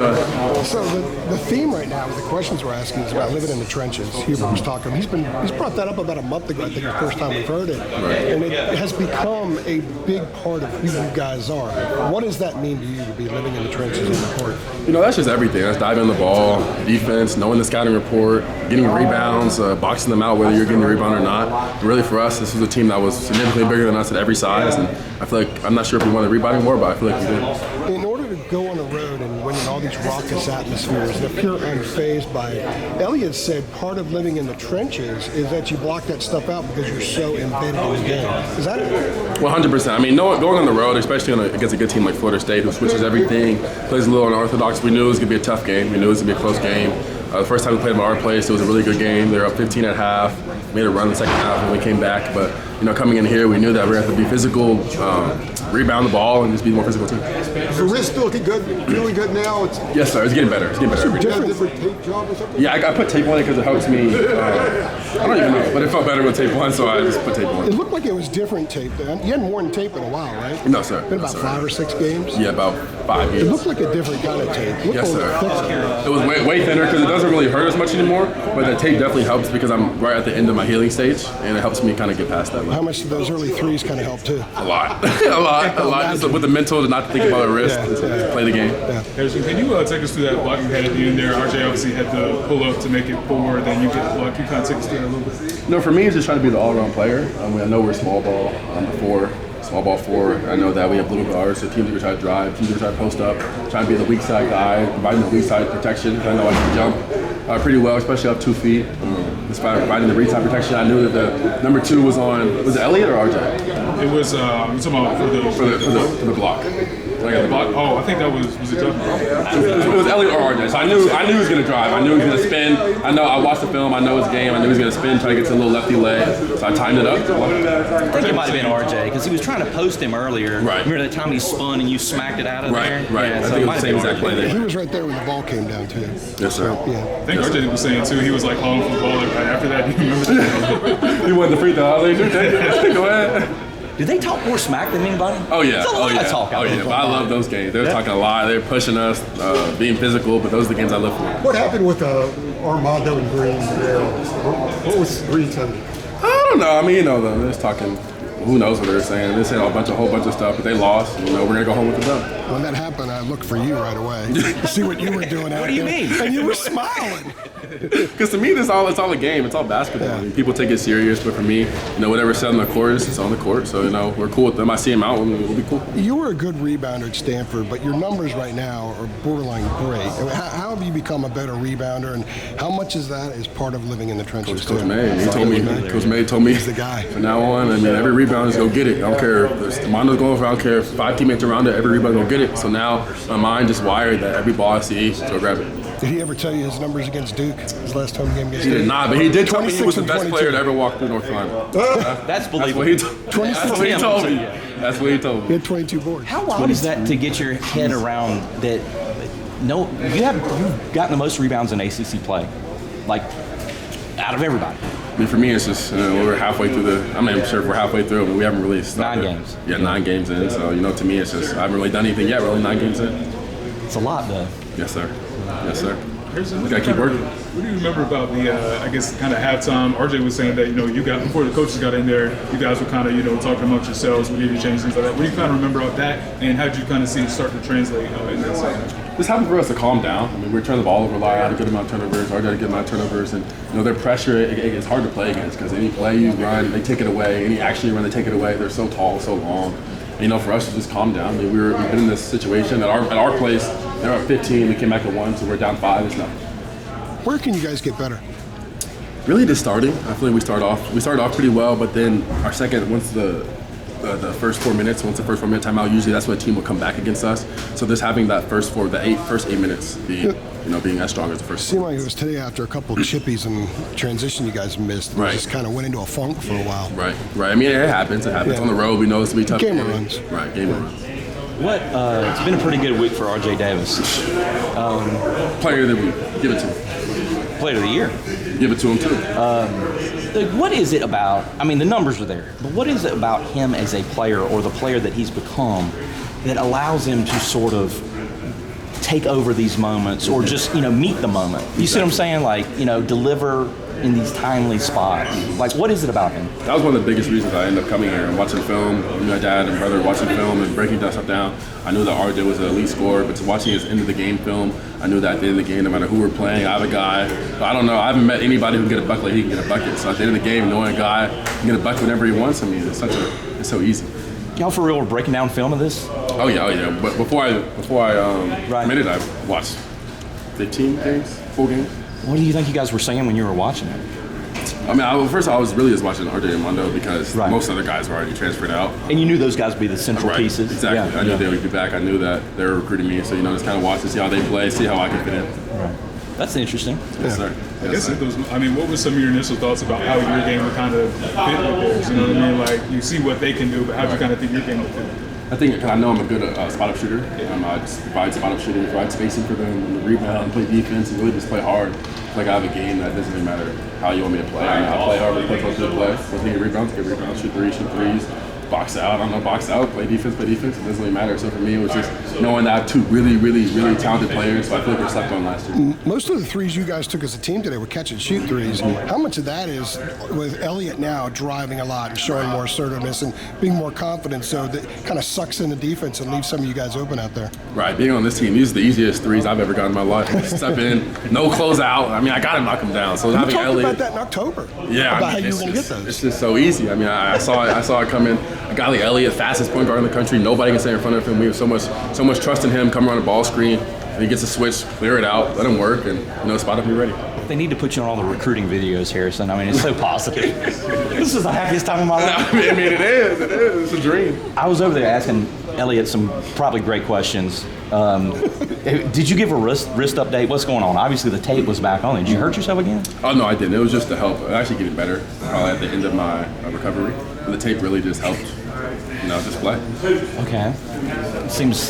So the theme right now with the questions we're asking is about living in the trenches. Hubert was talking. He's brought that up about a month ago. I think the first time we've heard it, and it has become a big part of who you guys are. What does that mean to you to be living in the trenches on the court? That's just everything. That's diving the ball, defense, knowing the scouting report, getting rebounds, boxing them out whether you're getting a rebound or not. And really for us, this was a team that was significantly bigger than us at every size, and I feel like I'm not sure if we won the rebounding more, but I feel like we did. In order to go on the road and win in all these raucous atmospheres and appear unfazed by it, Elliott said part of living in the trenches is that you block that stuff out because you're so embedded in the game. Is that it? 100%. I mean, going on the road, especially against a good team like Florida State, who switches everything, plays a little unorthodox, we knew it was going to be a tough game. We knew it was going to be a close game. The first time we played them at our place, it was a really good game. They were up 15 at half, made a run in the second half, and we came back. But coming in here, we knew that we had to be physical, rebound the ball, and just be a more physical team. Is the wrist still looking good, really good now? Yes, sir. It's getting better. It's getting better every day. Different tape job or something? Yeah, I put tape on it because it helps me. I don't even know, but it felt better with tape on, so I just put tape on. It looked like it was different tape. You hadn't worn tape in a while, right? No, sir. Been about 5 or 6 games? Yeah, about 5 years. It looked like a different kind of tape. Yes, sir. It was way thinner because it doesn't really hurt as much anymore, but the tape definitely helps because I'm right at the end of my healing stage, and it helps me kind of get past that. How much did those early threes kind of help too? A lot. a lot. Just with the mental to not think about the wrist, play the game. Harrison, can you take us through that block you had at the end there? RJ obviously had to pull up to make it 4, then you get the block. Can you kind of take us through that a little bit? No, for me, it's just trying to be the all-around player. I know we're small ball, 4. Small ball 4. I know that we have little guards, so teams are going to try to drive, teams are going to try to post up, trying to be the weak side guy, providing the weak side protection. I know I can jump pretty well, especially up 2 feet. Despite providing the weak side protection, I knew that the number 2 was on. Was it Elliott or RJ? It was. I'm talking about for the block. I got the block. Oh, I think that was it Justin? It was Elliott or RJ. So I knew he was going to drive. I knew he was going to spin. I watched the film. I know his game. I knew he was going to spin, try to get to a little lefty leg. So I timed it up. I think it might have been RJ because he was trying to post him earlier. Right. Remember that time he spun and you smacked it out of there? Right. Yeah, I so think it was might the same have been exact play there. He was right there when the ball came down too. Yes, sir. I think RJ was saying too, he was like hauling for the ball right after that. Do you remember that? He won the free throw. I was like, dude, go ahead. Did they talk more smack than anybody? Oh yeah, There's a lot of talk. But I love those games. They're talking a lot. They're pushing us, being physical. But those are the games I live for. What happened with Armando and Green there? What was Green saying? I don't know. I mean, they're just talking. Who knows what they're saying? They said a whole bunch of stuff, but they lost. We're gonna go home with the dub. When that happened, I looked for you right away to see what you were doing out there. What do you mean? And you were smiling. Because to me, it's all a game. It's all basketball. Yeah. I mean, people take it serious, but for me, whatever's said on the court is on the court. So we're cool with them. I see them out. We'll be cool. You were a good rebounder at Stanford, but your numbers right now are borderline great. I mean, how have you become a better rebounder, and how much is that as part of living in the trenches? Coach May, Coach May told me he's the guy. From now on, I mean, every rebounder is go get it. I don't care if Mondo's going for. I don't care if 5 teammates around it. Every rebounder go get it. So now my mind just wired that every ball I see, so grab it. Did he ever tell you his numbers against Duke? His last home game against He Duke? did not, but he did tell me he was the best 26 and player to ever walk through North Carolina. That's believable. That's what he told me. That's what he told He me. had 22 boards. How wild is that to get your head around that? No, you've gotten the most rebounds in ACC play, like out of everybody. I mean, for me, it's just we're halfway through I'm not even sure if we're halfway through, but we haven't really started. 9 games. Yeah, 9 games in. So to me, it's just I haven't really done anything yet. We're only 9 games in. It's a lot, though. Yes, sir. Yes, sir. Harrison, We gotta keep working. What do you remember about the, I guess, kind of halftime? RJ was saying that, you got, before the coaches got in there, you guys were kind of, talking amongst yourselves, we need to change things like that. What do you kind of remember about that, and how did you kind of see it start to translate in that segment? It's happened for us to calm down. I mean, we're turning the ball over a lot. I had a good amount of turnovers. RJ had a good amount of turnovers. And, their pressure, it's hard to play against because any play you run, they take it away. Any action you run, they take it away. They're so tall, so long. And, for us to just calm down. I mean, we've been in this situation at our place. They're up 15. We came back at 1, so we're down 5. It's nothing. Where can you guys get better? Really just starting. I feel like we started off pretty well, but then our second, once the first 4 minutes, once the first 4 minute timeout, usually that's when a team will come back against us. So just having that first 8 minutes being as strong as the first. It seemed like it was today after a couple of chippies and transition you guys missed. Right. Just kind of went into a funk for a while. Right. I mean, it happens. It happens. Yeah. On the road, we know it's to be tough. Game runs. Right. Game runs. It's been a pretty good week for RJ Davis. Player of the week. Give it to him. Player of the year. Give it to him too. What is it about? I mean, the numbers are there, but what is it about him as a player or the player that he's become that allows him to sort of take over these moments or just, meet the moment? You see what I'm saying? Like, deliver in these timely spots. Like, what is it about him? That was one of the biggest reasons I ended up coming here and watching film. My dad and brother watching film and breaking that stuff down. I knew that RJ was an elite scorer, but watching his end of the game film, I knew that at the end of the game, no matter who we're playing, I have a guy. I don't know. I haven't met anybody who can get a bucket like he can get a bucket. So at the end of the game, knowing a guy can get a bucket whenever he wants, it's so easy. Y'all for real were breaking down film of this? Oh yeah. But before I committed, I watched 15 games, full games. What do you think you guys were saying when you were watching it? I mean, first I was really just watching RJ and Mondo because Right. most other guys were already transferred out. And you knew those guys would be the central pieces. Exactly. Yeah. I knew they would be back. I knew that they were recruiting me. So, just kind of watch to see how they play, see how I can fit in. Right. That's interesting. Yes, sir. I guess what were some of your initial thoughts about how your game would kind of fit with theirs? You know what I mean? Like, you see what they can do, but how do you kind of think your game would fit? I think I know I'm a good spot-up shooter. I just provide spot-up shooting, provide spacing for them, and rebound, play defense, and really just play hard. Like I have a game that doesn't really matter how you want me to play. I play hard, play close to the play. Once I get rebounds, shoot threes, box out. I don't know, box out, play defense. It doesn't really matter. So for me, it was just knowing that I have two really, really, really talented players. So I feel like we're slept on last year. Most of the threes you guys took as a team today were catch and shoot threes. How much of that is with Elliott now driving a lot and showing more assertiveness and being more confident, so that kind of sucks in the defense and leaves some of you guys open out there? Right, being on this team, these are the easiest threes I've ever gotten in my life. Step in, no close out. I mean, I got to knock them down. So We having talked Elliott, about that in October. yeah, about how you were going to get those. It's just so easy. I mean, I saw it come in. A guy like Elliott, fastest point guard in the country. Nobody can stay in front of him. We have so much trust in him. Come around the ball screen, and he gets a switch, clear it out, let him work, and spot up and be ready. They need to put you on all the recruiting videos, Harrison. I mean, it's so positive. This is the happiest time of my life. I mean, it is. It's a dream. I was over there asking Elliott some probably great questions. Did you give a wrist update? What's going on? Obviously, the tape was back on. Did you hurt yourself again? Oh, no, I didn't. It was just to help. Actually getting better probably at the end of my recovery. And the tape really just helped, just play. Okay. Seems